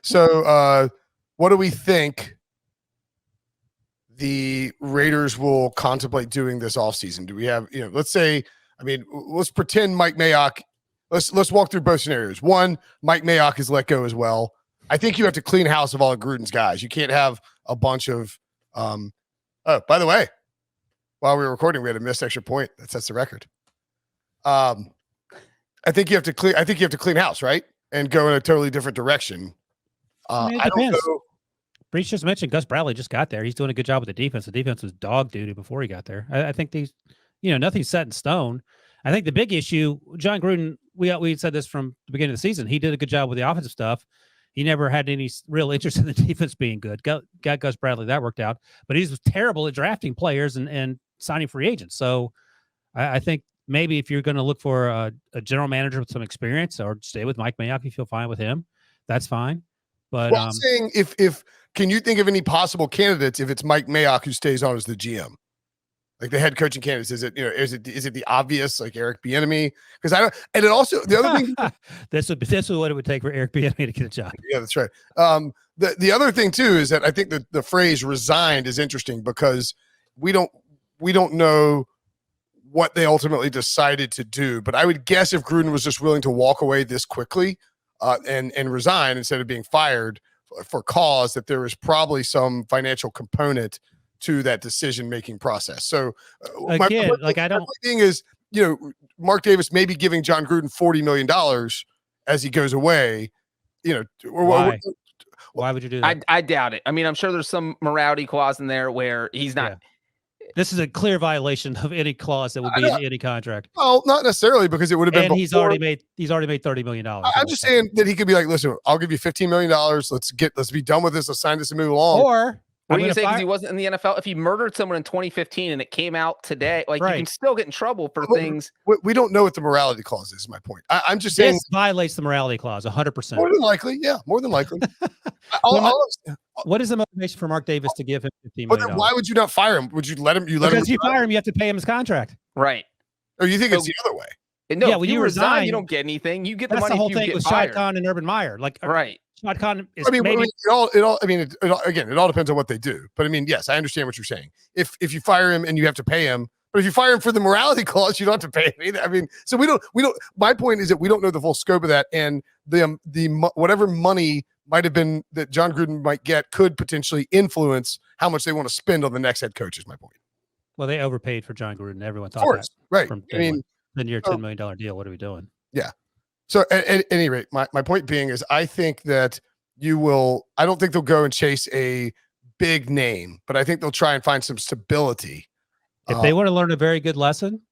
So what do we think the Raiders will contemplate doing this offseason? Do we have, let's say, let's pretend Mike Mayock. Let's walk through both scenarios. One, Mike Mayock is let go as well. I think you have to clean house of all of Gruden's guys. You can't have a bunch of oh, by the way, while we were recording, we had a missed extra point. That sets the record. I think you have to clean house, right? And go in a totally different direction. It depends. Breech just mentioned Gus Bradley just got there. He's doing a good job with the defense. The defense was dog duty before he got there. I think these, nothing's set in stone. I think the big issue, Jon Gruden, we said this from the beginning of the season. He did a good job with the offensive stuff. He never had any real interest in the defense being good. Got Gus Bradley, that worked out. But he was terrible at drafting players and signing free agents. So I think maybe if you're going to look for a general manager with some experience, or stay with Mike Mayock, you feel fine with him, that's fine. But I'm saying if can you think of any possible candidates if it's Mike Mayock who stays on as the GM? Like the head coaching candidates, is it the obvious, like Eric Bieniemy? Because I don't, and it also, the other thing, this is what it would take for Eric Bieniemy to get a job. Yeah, that's right. The other thing too is that I think that the phrase "resigned" is interesting because we don't know what they ultimately decided to do. But I would guess if Gruden was just willing to walk away this quickly and resign instead of being fired for cause, that there was probably some financial component to that decision-making process. So again, my thing is, Mark Davis may be giving Jon Gruden $40 million as he goes away. Why would you do that? I doubt it. I mean, I'm sure there's some morality clause in there where he's not. Yeah. This is a clear violation of any clause that would be in any contract. Well, not necessarily, because it would have been. And he's already made $30 million. I'm just saying that he could be like, listen, I'll give you $15 million. Let's be done with this. Let's sign this and move along. Or what do you say? Because he wasn't in the NFL. If he murdered someone in 2015 and it came out today, you can still get in trouble for things. We don't know what the morality clause is. My point. I'm just saying this violates the morality clause 100%. More than likely, yeah, more than likely. What is the motivation for Mark Davis to give him $15 million? Why would you not fire him? Would you let him? Because you fire him, you have to pay him his contract. Right. Or you think it's the other way? No, when you resign, you don't get anything. You get the money. That's the whole if you thing get with fired. Shad Khan and Urban Meyer. Right. Shad Khan is it all depends on what they do. But yes, I understand what you're saying. If you fire him and you have to pay him, but if you fire him for the morality clause, you don't have to pay him either. So we don't. My point is that we don't know the full scope of that, and the whatever money might have been that Jon Gruden might get could potentially influence how much they want to spend on the next head coach. Is my point. Well, they overpaid for Jon Gruden. Everyone thought that. Right. From your $10 million deal. What are we doing? Yeah. So at any rate, my point being is I think that I don't think they'll go and chase a big name, but I think they'll try and find some stability. If they want to learn a very good lesson,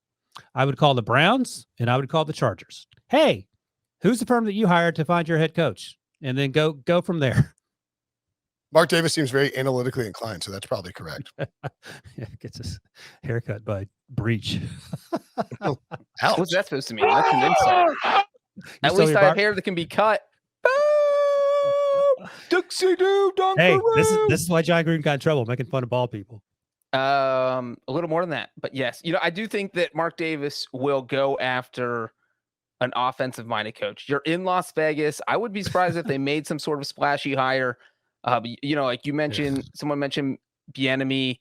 I would call the Browns and I would call the Chargers. Hey, who's the firm that you hired to find your head coach? And then go from there. Mark Davis seems very analytically inclined, so that's probably correct. Gets his haircut by Breech. What's that supposed to mean? That's an insult. At least I have hair that can be cut. Dixie Doo, Hey, this is why Jon Gruden got in trouble, making fun of bald people. A little more than that, but yes, I do think that Mark Davis will go after an offensive-minded coach. You're in Las Vegas. I would be surprised if they made some sort of splashy hire. Like you mentioned, someone mentioned Bieniemy.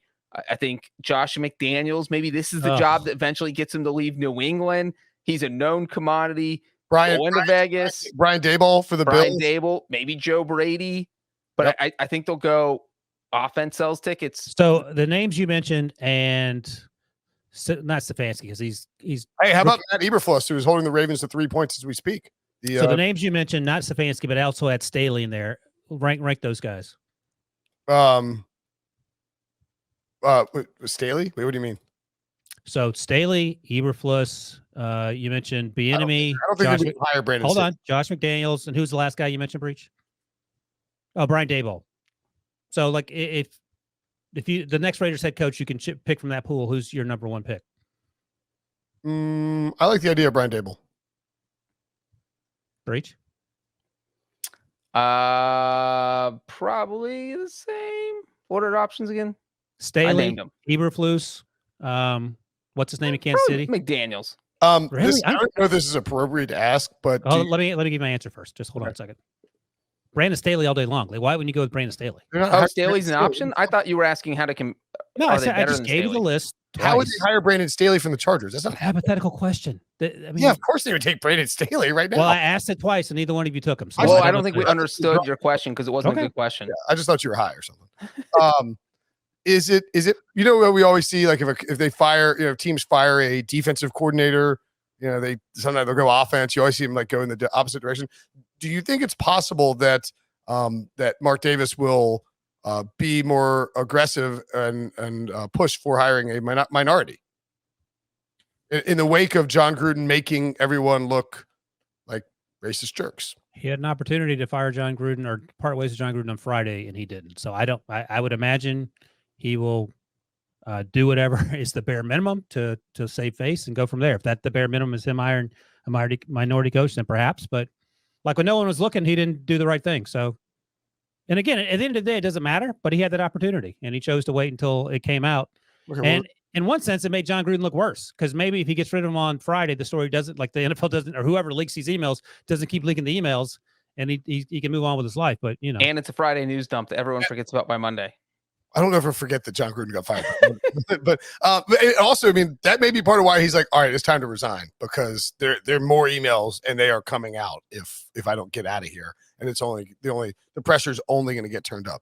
I think Josh McDaniels. Maybe this is the job that eventually gets him to leave New England. He's a known commodity. Brian Daboll for the Brian Bills. Daboll, maybe Joe Brady, but yep. I think they'll go offense sells tickets. So the names you mentioned, and not Stefanski because he's. Hey, how about Matt Eberflus, who is holding the Ravens to 3 points as we speak? So the names you mentioned, not Stefanski, but I also had Staley in there. Rank those guys. Staley? Wait, what do you mean? So Staley, Eberflus, you mentioned Bieniemy. I don't think they would hire Brandon. Hold on, Josh McDaniels, and who's the last guy you mentioned, Breech? Oh, Brian Daboll. So, if you the next Raiders head coach, you can pick from that pool. Who's your number one pick? I like the idea of Brian Daboll. Breech. Probably the same. What are the options again? Staley, Eberflus. What's his name in Kansas City? McDaniels. Really? I don't know if this is appropriate to ask, but let me give you my answer first. Just hold on a second. Brandon Staley all day long. Like, why wouldn't you go with Brandon Staley? Oh, Staley's an option? I thought you were asking how to No, I said I just gave you the list. How would they hire Brandon Staley from the Chargers? That's not a hypothetical question. I mean, yeah, of course they would take Brandon Staley right now. Well, I asked it twice, and neither one of you took him. So I don't think we understood your question because it wasn't a good question. Yeah, I just thought you were high or something. Is it you know what we always see, like if they fire, you know, teams fire a defensive coordinator, you know, sometimes they'll go offense. You always see them like go in the opposite direction. Do you think it's possible that that Mark Davis will be more aggressive and push for hiring a minority in the wake of Jon Gruden making everyone look like racist jerks? He had an opportunity to fire Jon Gruden or part ways with Jon Gruden on Friday, and he didn't. So I would imagine he will do whatever is the bare minimum to save face and go from there. If that the bare minimum is him hiring a minority coach, then perhaps. But like when no one was looking, he didn't do the right thing. So, and again, at the end of the day, it doesn't matter. But he had that opportunity, and he chose to wait until it came out. Okay, and in one sense, it made Jon Gruden look worse because maybe if he gets rid of him on Friday, the story doesn't, like the NFL doesn't, or whoever leaks these emails doesn't keep leaking the emails, and he can move on with his life. But you know, and it's a Friday news dump that everyone forgets about by Monday. I don't ever forget that Jon Gruden got fired, but also, I mean, that may be part of why he's like, all right, it's time to resign because there are more emails and they are coming out if I don't get out of here, and it's only the pressure's only going to get turned up.